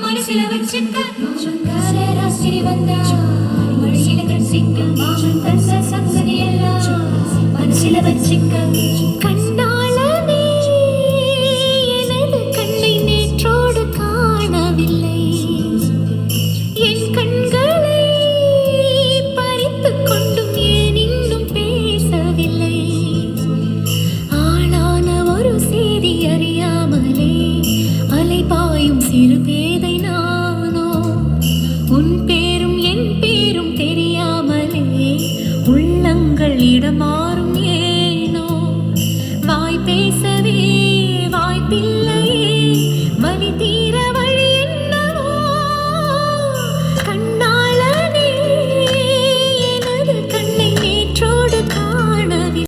மனசுல வச்சுக்க ராத்திரி வந்தா மடியில கட்டிக்க தந்த சங்கதி எல்லாம் மனசுல வச்சுக்க கண்ணாளனே எனது கண்ணை நேற்றோடு காணவில்லை என் கண்களை பறித்து கொண்டும் ஏன் இன்னும் பேசவில்லை ஆளான ஒரு செய்தி அறியாமலே அலைபாயும் சிறு பேதை நானோ உன் பேரும் என் பேரும் தெரியாமலே உள்ளங்கள் இடமா